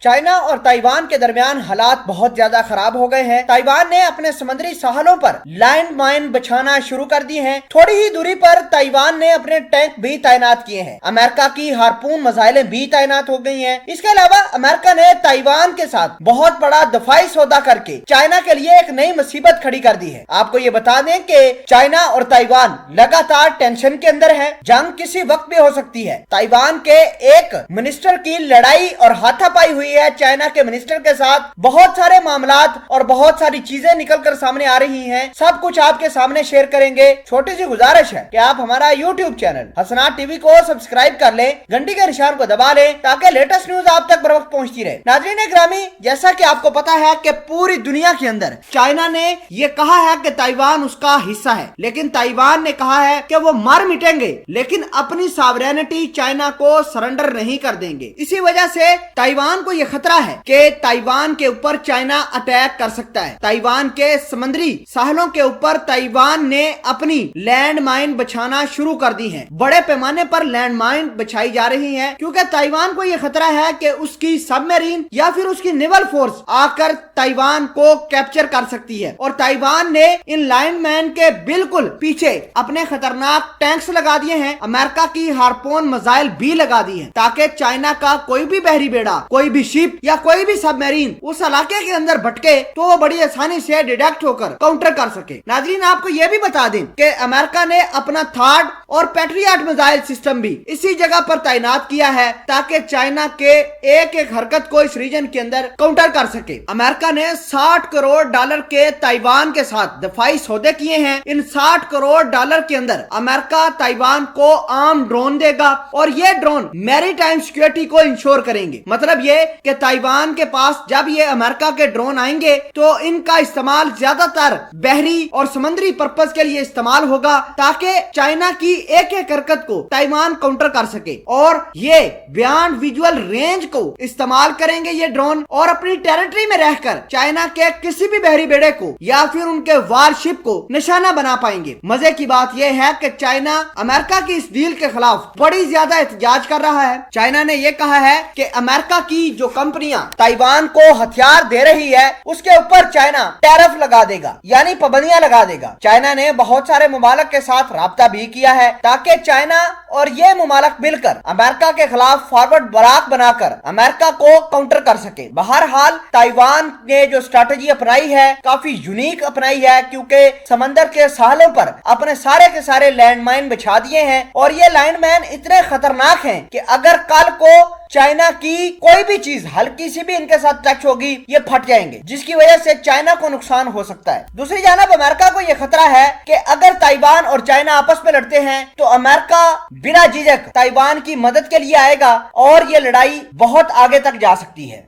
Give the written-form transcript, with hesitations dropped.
China اور Taiwan کے درمیان حالات بہت زیادہ خراب ہو گئے ہیں۔ تائیوان نے اپنے سمندری ساحلوں پر لینڈ مائن بچھانا شروع کر دی ہیں۔ تھوڑی ہی دوری پر تائیوان نے اپنے ٹینک بھی تعینات کیے ہیں۔ امریکہ کی ہارپون میزائلیں بھی تعینات ہو گئی ہیں۔ اس کے علاوہ امریکہ نے تائیوان کے ساتھ بہت بڑا دفاعی سودا کر کے چائنا کے لیے ایک نئی مصیبت کھڑی کر دی ہے۔ آپ کو یہ بتا دیں کہ چائنا اور تائیوان لگاتار ٹینشن کے اندر ہے۔ جنگ کسی وقت بھی ہو سکتی ہے۔ تائیوان کے ایک منسٹر کی لڑائی اور ہاتھا پائی ہوئی ہے چائنا کے منسٹر کے ساتھ۔ بہت سارے معاملات اور بہت ساری چیزیں نکل کر سامنے آ رہی ہیں، سب کچھ آپ کے سامنے شیئر کریں گے۔ چھوٹی سی گزارش ہے کہ آپ ہمارا یوٹیوب چینل حسنات ٹی وی کو سبسکرائب کر لیں، گھنٹی کے نشان کو دبا لیں تاکہ لیٹسٹ نیوز آپ تک بر وقت پہنچتی رہے۔ ناظرین گرامی، جیسا کہ آپ کو پتا ہے کہ پوری دنیا کے اندر چائنا نے یہ کہا ہے کہ تائیوان اس کا حصہ ہے، لیکن تائیوان نے کہا ہے کہ وہ مر مٹیں گے لیکن اپنی ساورینٹی چائنا کو سرنڈر نہیں کر دیں گے۔ اسی وجہ سے تائیوان کو یہ خطرہ ہے کہ تائیوان کے اوپر چائنا اٹیک کر سکتا ہے۔ تائیوان کے سمندری ساحلوں کے اوپر تائیوان نے اپنی لینڈ مائن بچھانا شروع کر دی ہیں۔ بڑے پیمانے پر لینڈ مائن بچھائی جا رہی ہیں کیونکہ تائیوان کو یہ خطرہ ہے کہ اس کی سب میرین یا پھر اس کی نیول فورس آ کر تائیوان کو کیپچر کر سکتی ہے، اور تائیوان نے ان لینڈ مائن کے بالکل پیچھے اپنے خطرناک ٹینکس لگا دیے ہیں، امریکہ کی ہارپون میزائل بھی لگا دی ہیں تاکہ چائنا کا کوئی بھی بحری بیڑا، کوئی بھی شپ یا کوئی بھی سب میرین اس علاقے کے اندر بھٹکے تو وہ بڑی آسانی سے ڈیٹیکٹ ہو کر کاؤنٹر کر سکے۔ ناظرین، آپ کو یہ بھی بتا دیں کہ امریکہ نے اپنا تھارڈ اور پیٹریاٹ میزائل سسٹم بھی اسی جگہ پر تعینات کیا ہے تاکہ چائنا کے ایک ایک حرکت کو اس ریجن کے اندر کاؤنٹر کر سکے۔ امریکہ نے $60 کروڑ کے تائیوان کے ساتھ دفاعی سودے کیے ہیں۔ ان $60 کروڑ کے اندر امریکہ تائیوان کو عام ڈرون دے گا اور یہ ڈرون میری ٹائم سیکورٹی کو انشور کریں گے۔ مطلب یہ کہ تائیوان کے پاس جب یہ امریکہ کے ڈرون آئیں گے تو ان کا استعمال زیادہ تر بحری اور سمندری پرپس کے لیے استعمال ہوگا تاکہ چائنا کی ایک ایک حرکت کو تائیوان کاؤنٹر کر سکے، اور یہ بیانڈ ویژول رینج کو استعمال کریں گے یہ ڈرون، اور اپنی ٹیریٹری میں رہ کر چائنا کے کسی بھی بحری بیڑے کو یا پھر ان کے وار شپ کو نشانہ بنا پائیں گے۔ مزے کی بات یہ ہے کہ چائنا امریکہ کی اس ڈیل کے خلاف بڑی زیادہ احتجاج کر رہا ہے۔ چائنا نے یہ کہا ہے کہ امریکہ کی جو کمپنیاں تائیوان کو ہتھیار دے رہی ہے اس کے اوپر چائنا ٹیرف لگا دے گا، یعنی پابندیاں لگا دے گا۔ چائنا نے بہت سارے ممالک کے ساتھ رابطہ بھی کیا ہے تاکہ چائنا اور یہ ممالک مل کر امریکہ کے خلاف فارورڈ براک بنا کر امریکہ کو کاؤنٹر کر سکے۔ بہرحال تائیوان نے جو اسٹریٹجی اپنائی ہے کافی یونیک اپنائی ہے، کیونکہ سمندر کے ساحلوں پر اپنے سارے کے سارے لینڈ مائن بچھا دیے ہیں، اور یہ لینڈ مائن اتنے خطرناک ہیں کہ اگر کل کو چائنا کی کوئی بھی چیز ہلکی سی بھی ان کے ساتھ ٹچ ہوگی یہ پھٹ جائیں گے، جس کی وجہ سے چائنا کو نقصان ہو سکتا ہے۔ دوسری جانب امریکہ کو یہ خطرہ ہے کہ اگر تائیوان اور چائنا آپس میں لڑتے ہیں تو امریکہ بنا جھجک تائیوان کی مدد کے لیے آئے گا اور یہ لڑائی بہت آگے تک جا سکتی ہے۔